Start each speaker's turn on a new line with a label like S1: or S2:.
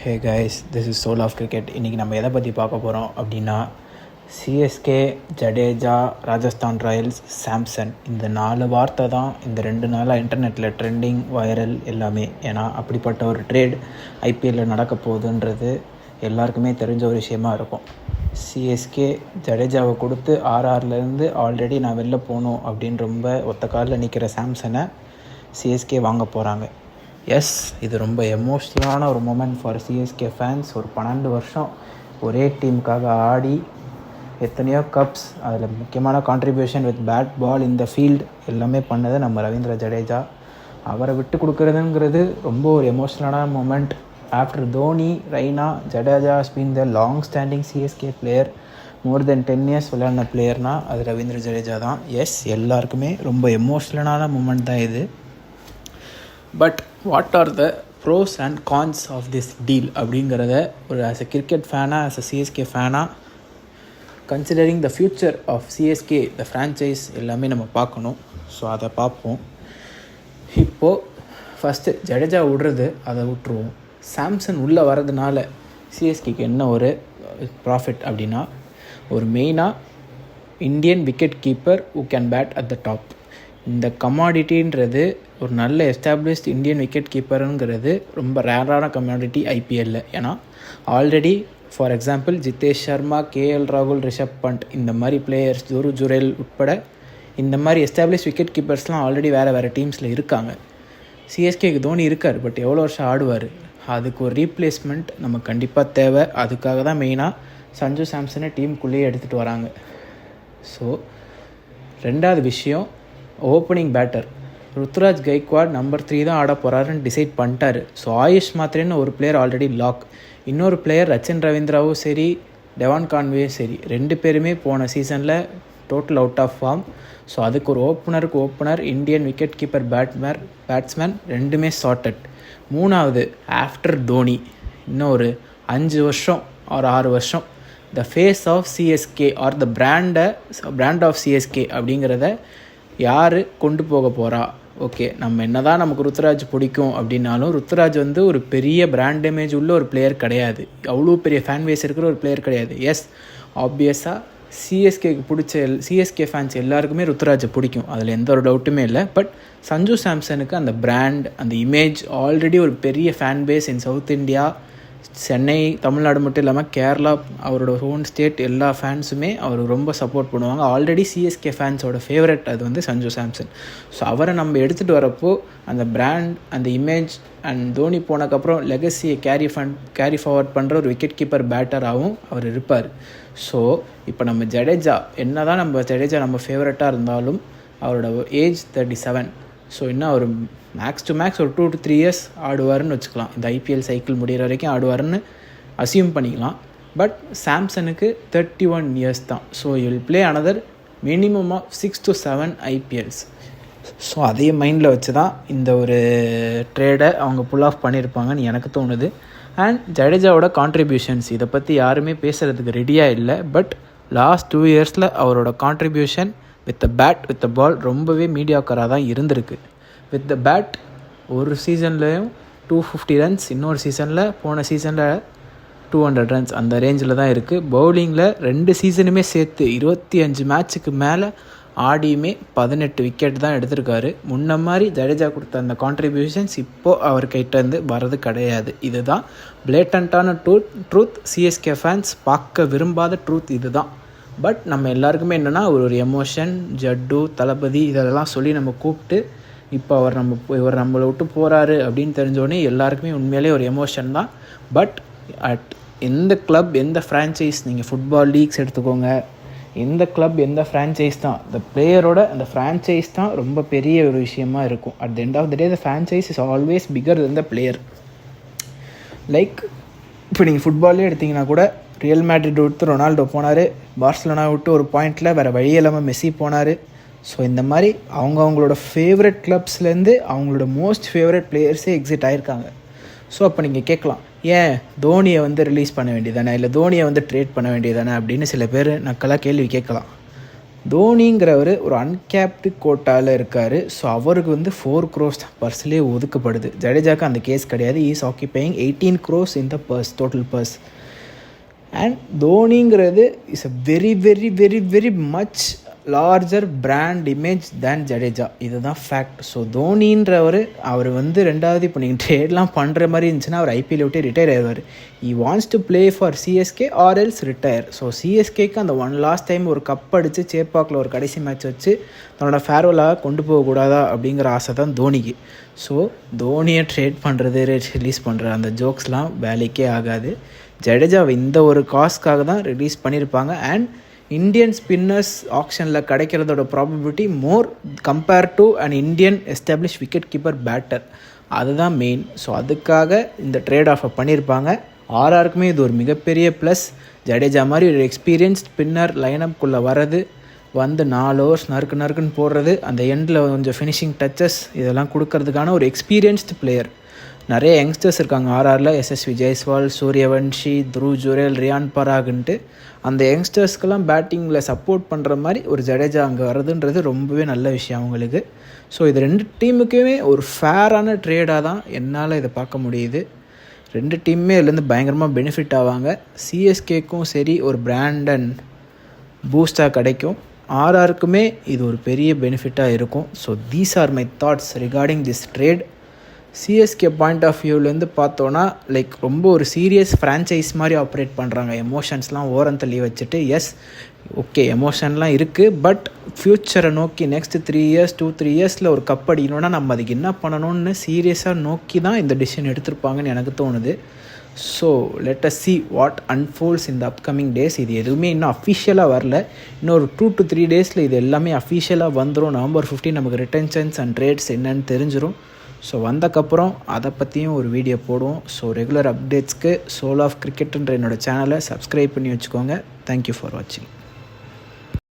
S1: Hey guys, this is soul of cricket. இன்றைக்கி நம்ம எதை பற்றி பார்க்க போகிறோம் அப்படின்னா, சிஎஸ்கே, ஜடேஜா, ராஜஸ்தான் ராயல்ஸ், சாம்சன், இந்த 4 வார்த்தை தான் இந்த 2 நாளாக இன்டர்நெட்டில் ட்ரெண்டிங், வைரல் எல்லாமே. ஏன்னா அப்படிப்பட்ட ஒரு ட்ரேட் ஐபிஎல்லில் நடக்க போகுதுன்றது எல்லாருக்குமே தெரிஞ்ச ஒரு விஷயமா இருக்கும். சிஎஸ்கே ஜடேஜாவை கொடுத்து ஆர்ஆர்லேருந்து ஆல்ரெடி நான் வெளில போகணும் அப்படின்னு ரொம்ப ஒத்த காலில் நிற்கிற சாம்சனை சிஎஸ்கே வாங்க போகிறாங்க. எஸ், இது ரொம்ப எமோஷ்னலான ஒரு மூமெண்ட் ஃபார் சிஎஸ்கே ஃபேன்ஸ். ஒரு 12 வருஷம் ஒரே டீமுக்காக ஆடி எத்தனையோ கப்ஸ், அதில் முக்கியமான கான்ட்ரிபியூஷன் வித் பேட் பால் இந்த ஃபீல்டு எல்லாமே பண்ணது நம்ம ரவீந்திர ஜடேஜா. அவரை விட்டு கொடுக்குறதுங்கிறது ரொம்ப ஒரு எமோஷ்னலான moment. After Dhoni, Raina, Jadeja has been the long standing CSK player. More than 10 years விளையாடின பிளேயர்னால் அது ரவீந்திர ஜடேஜா தான். எஸ், எல்லாருக்குமே ரொம்ப எமோஷ்னலான மூமெண்ட் தான் இது. But what are the pros and cons of this deal அப்படிங்கிறத ஒரு ஆஸ் எ கிரிக்கெட் ஃபேனாக, ஆஸ் எ சிஎஸ்கே ஃபேனாக, considering the future of CSK, the franchise எல்லாமே நம்ம பார்க்கணும். ஸோ அதை பார்ப்போம். இப்போது ஃபஸ்ட்டு ஜடேஜா விடுறது அதை விட்டுருவோம். சாம்சன் உள்ளே வர்றதுனால சிஎஸ்கேக்கு என்ன ஒரு ப்ராஃபிட் அப்படின்னா, ஒரு மெயினாக Indian wicket keeper who can bat at the top. இந்த கமாடிட்டின்றது ஒரு நல்ல எஸ்டாப்ளிஷ்ட் இந்தியன் விக்கெட் கீப்பருங்கிறது ரொம்ப ரேரான கமாடிட்டி ஐபிஎல்லில். ஏன்னா already for example Jitesh Sharma, KL ராகுல், ரிஷப் பண்ட் இந்த மாதிரி பிளேயர்ஸ், ஜோரு ஜுரேல் உட்பட இந்த மாதிரி எஸ்டாப்ளிஷ் விக்கெட் கீப்பர்ஸ்லாம் ஆல்ரெடி வேறு டீம்ஸில் இருக்காங்க. சிஎஸ்கேக்கு தோனி இருக்கார், பட் எவ்வளோ வருஷம் ஆடுவார்? அதுக்கு ஒரு ரீப்ளேஸ்மெண்ட் நம்ம கண்டிப்பாக தேவை. அதுக்காக தான் மெயினாக சஞ்சு சாம்சனை டீமுக்குள்ளேயே எடுத்துகிட்டு வராங்க. ஸோ ரெண்டாவது விஷயம், opening batter Ruturaj Gaikwad number 3 தான் ஆட போகிறாருன்னு டிசைட் பண்ணிட்டாரு. ஸோ ஆயுஷ் மாத்ரேன்னு ஒரு பிளேயர் ஆல்ரெடி லாக். இன்னொரு பிளேயர் ரச்சின் ரவீந்திராவும் சரி, டெவான் கான்வேயும் சரி, 2 பேருமே போன சீசனில் total out of form. So அதுக்கு ஒரு opener, Indian wicket keeper, batsman ரெண்டுமே சார்ட்டட். மூணாவது, ஆஃப்டர் தோனி இன்னும் ஒரு 5 வருஷம் ஒரு 6 வருஷம் the face of CSK or the brand of CSK அப்படிங்கிறத யார் கொண்டு போக போகிறா? ஓகே, நம்ம என்ன தான் நமக்கு ருத்துராஜ் பிடிக்கும் அப்படின்னாலும் ருத்துராஜ் ஒரு பெரிய பிராண்ட் இமேஜ் உள்ள ஒரு பிளேயர் கிடையாது. அவ்வளோ பெரிய ஃபேன் பேஸ் இருக்கிற ஒரு பிளேயர் கிடையாது. எஸ், ஆப்வியஸாக சிஎஸ்கேக்கு பிடிச்ச சிஎஸ்கே ஃபேன்ஸ் எல்லாருக்குமே ருத்துராஜை பிடிக்கும், அதில் எந்த ஒரு டவுட்டுமே இல்லை. பட் சஞ்சு சாம்சனுக்கு அந்த பிராண்ட், அந்த இமேஜ், ஆல்ரெடி ஒரு பெரிய fan base in South India, Chennai, Tamil Nadu மட்டும் இல்லாமல் கேரளா, அவரோட ஓன் ஸ்டேட், எல்லா ஃபேன்ஸுமே அவர் ரொம்ப சப்போர்ட் பண்ணுவாங்க. ஆல்ரெடி சிஎஸ்கே ஃபேன்ஸோட ஃபேவரட் அது சஞ்சு சாம்சன். ஸோ அவரை நம்ம எடுத்துகிட்டு வரப்போ அந்த பிராண்ட், அந்த இமேஜ் அண்ட் தோனி போனதுக்கப்புறம் லெகசியை கேரி ஃபார்வர்ட் பண்ணுற ஒரு விக்கெட் கீப்பர் பேட்டராகவும் அவர் இருப்பார். ஸோ இப்போ நம்ம ஜடேஜா நம்ம ஃபேவரட்டாக இருந்தாலும் அவரோட ஏஜ் 37. ஸோ இன்னும் ஒரு மேக்ஸ் டு மேக்ஸ் ஒரு 2 to 3 years ஆடுவார்னு வச்சுக்கலாம். இந்த ஐபிஎல் சைக்கிள் முடிகிற வரைக்கும் ஆடுவார்னு அசியூம் பண்ணிக்கலாம். பட் சாம்சனுக்கு 31 years தான். So you will play another minimum of 6 to 7 IPLs. So அதே மைண்டில் வச்சு தான் இந்த ஒரு ட்ரேடை அவங்க புல் ஆஃப் பண்ணியிருப்பாங்கன்னு எனக்கு தோணுது. அண்ட் ஜடேஜாவோட கான்ட்ரிபியூஷன்ஸ் இதை பற்றி யாருமே பேசுகிறதுக்கு ரெடியாக இல்லை. பட் லாஸ்ட் 2 yearsல அவரோட contribution with the bat, with the ball ரொம்பவே மீடியாக்கராக தான் இருந்திருக்கு. வித் த பேட் ஒரு சீசன்லேயும் 250 runs, இன்னொரு போன சீசனில் 200 runs, அந்த ரேஞ்சில் தான் இருக்குது. பவுலிங்கில் 2 சீசனுமே சேர்த்து 25 மேட்ச்சுக்கு மேலே ஆடியுமே 18 விக்கெட் தான் எடுத்திருக்காரு. முன்ன மாதிரி ஜடேஜா கொடுத்த அந்த கான்ட்ரிபியூஷன்ஸ் இப்போது அவர் கிட்டேருந்து வர்றது கிடையாது. இதுதான் பிளேட்டண்ட்டான ட்ரூத். சிஎஸ்கே ஃபேன்ஸ் பார்க்க விரும்பாத ட்ரூத் இது தான். பட் நம்ம எல்லாருக்குமே என்னென்னா ஒரு எமோஷன், ஜட்டு, தளபதி இதெல்லாம் சொல்லி நம்ம கூப்பிட்டு இப்போ இவர் நம்மளை விட்டு போகிறாரு அப்படின்னு தெரிஞ்சோடனே எல்லாருக்குமே உண்மையிலே ஒரு எமோஷன் தான். பட் அட் எந்த கிளப், எந்த ஃப்ரான்ச்சைஸ், நீங்கள் ஃபுட்பால் லீக்ஸ் எடுத்துக்கோங்க, எந்த கிளப், எந்த ஃப்ரான்ச்சைஸ் தான், இந்த பிளேயரோட அந்த ஃப்ரான்ச்சைஸ் தான் ரொம்ப பெரிய ஒரு விஷயமா இருக்கும். At the end of the day the franchise is always bigger then the player. Like இப்போ நீங்கள் ஃபுட்பால்லே எடுத்திங்கன்னா கூட ரியல் மேட்ரிட் விட்டு ரொனால்டோ போனார், பார்சலோனா விட்டு ஒரு பாயிண்டில் வேறு வழி இல்லாமல் மெஸ்ஸி போனார். ஸோ இந்த மாதிரி அவங்களோட ஃபேவரட் கிளப்ஸ்லேருந்து அவங்களோட மோஸ்ட் ஃபேவரட் பிளேயர்ஸே எக்ஸிட் ஆகிருக்காங்க. ஸோ அப்போ நீங்கள் கேட்கலாம், ஏன் தோனியை ரிலீஸ் பண்ண வேண்டியதானே, இல்லை தோனியை ட்ரேட் பண்ண வேண்டியதானே அப்படின்னு சில பேர் நக்கலாக கேள்வி கேட்கலாம். தோனிங்கிறவர் ஒரு அன்கேப்டு கோட்டாவில் இருக்கார். ஸோ அவருக்கு வந்து 4 crores பர்ஸ்லேயே ஒதுக்கப்படுது. ஜடேஜாக்கு அந்த கேஸ் கிடையாது. Is occupying 18 crores in the purse, total purse. And தோனிங்கிறது is a very very very very much larger brand image than Jadeja. இதுதான் ஃபேக்ட். ஸோ தோனின்றவர் அவர் வந்து ரெண்டாவது இப்போ நீங்கள் ட்ரேட்லாம் பண்ணுற மாதிரி இருந்துச்சுன்னா அவர் ஐபிஎல் விட்டு ரிட்டையர் ஆயிடுவார். He wants to play for CSK or else retire. So சிஎஸ்கேக்கு அந்த லாஸ்ட் டைம் ஒரு கப் அடித்து சேப்பாக்கில் ஒரு கடைசி மேட்ச் வச்சு தன்னோட ஃபேர்வெலாக கொண்டு போகக்கூடாதா அப்படிங்கிற ஆசை தான் தோனிக்கு. ஸோ தோனியை ட்ரேட் பண்ணுறது, ரிலீஸ் பண்ணுற அந்த ஜோக்ஸ்லாம் வேலைக்கே ஆகாது. ஜடேஜாவை இந்த ஒரு காஸ்க்காக தான் ரிலீஸ் பண்ணியிருப்பாங்க. அண்ட் இந்தியன் ஸ்பின்னர்ஸ் ஆக்ஷனில் கிடைக்கிறதோட probability more compare to an Indian establish wicket keeper batter. அதுதான் மெயின். ஸோ அதுக்காக இந்த ட்ரேட் ஆஃபை பண்ணியிருப்பாங்க. ஆர்ஆருக்குமே இது ஒரு மிகப்பெரிய ப்ளஸ். ஜடேஜா மாதிரி ஒரு எக்ஸ்பீரியன்ஸ் ஸ்பின்னர் லைனப்குள்ளே வர்றது, வந்து 4 overs நறுக்குன்னு போடுறது, அந்த எண்டில் கொஞ்சம் ஃபினிஷிங் டச்சஸ் இதெல்லாம் கொடுக்கறதுக்கான ஒரு எக்ஸ்பீரியன்ஸ்டு பிளேயர். நிறைய யங்ஸ்டர்ஸ் இருக்காங்க ஆர்ஆரில். எஸ்எஸ்வி ஜெய்ஸ்வால், சூரியவன்ஷி, த்ருவ் ஜுரேல், ரியான் பராகுன்ட்டு அந்த யங்ஸ்டர்ஸ்க்கெல்லாம் பேட்டிங்கில் சப்போர்ட் பண்ணுற மாதிரி ஒரு ஜடேஜா அங்கே வர்றதுன்றது ரொம்பவே நல்ல விஷயம் அவங்களுக்கு. ஸோ இது 2 டீமுக்குமே ஒரு ஃபேரான ட்ரேடாக தான் என்னால் இதை பார்க்க முடியுது. 2 டீமுமே இதுலேருந்து பயங்கரமாக பெனிஃபிட் ஆவாங்க. சிஎஸ்கேக்கும் சரி ஒரு பிராண்ட் அண்ட் பூஸ்டாக கிடைக்கும். ஆர்ஆருக்குமே இது ஒரு பெரிய பெனிஃபிட்டாக இருக்கும். So these are my thoughts regarding this trade. CSK point of வியூவிலேருந்து பார்த்தோன்னா லைக் ரொம்ப ஒரு சீரியஸ் ஃப்ரான்ச்சைஸ் மாதிரி ஆப்ரேட் பண்ணுறாங்க. எமோஷன்ஸ்லாம் ஓரம் தள்ளி வச்சுட்டு, எஸ் ஓகே எமோஷன்லாம் இருக்குது, பட் ஃப்யூச்சரை நோக்கி நெக்ஸ்ட் 3 years 2-3 yearsல ஒரு கப் அடிக்கணும்னா நம்ம அதுக்கு என்ன பண்ணணும்னு சீரியஸாக நோக்கி தான் இந்த டிசிஷன் எடுத்திருப்பாங்கன்னு எனக்கு தோணுது. So let us see what unfolds in the upcoming days. இது எதுவுமே இன்னும் அஃபிஷியலாக வரல. இன்னும் ஒரு 2 to 3 daysல இது எல்லாமே அஃபிஷியலாக வந்துடும். November 15 நமக்கு ரிட்டென்ஷன்ஸ் அண்ட் ட்ரேட்ஸ் என்னன்னு தெரிஞ்சிடும். ஸோ வந்தக்கப்புறம் அதை பற்றியும் ஒரு வீடியோ போடுவோம். ஸோ ரெகுலர் அப்டேட்ஸ்க்கு சோல் ஆஃப் கிரிக்கெட்டுன்ற என்னோடய சேனலை சப்ஸ்கிரைப் பண்ணி வச்சுக்கோங்க. தேங்க்யூ ஃபார் வாட்சிங்.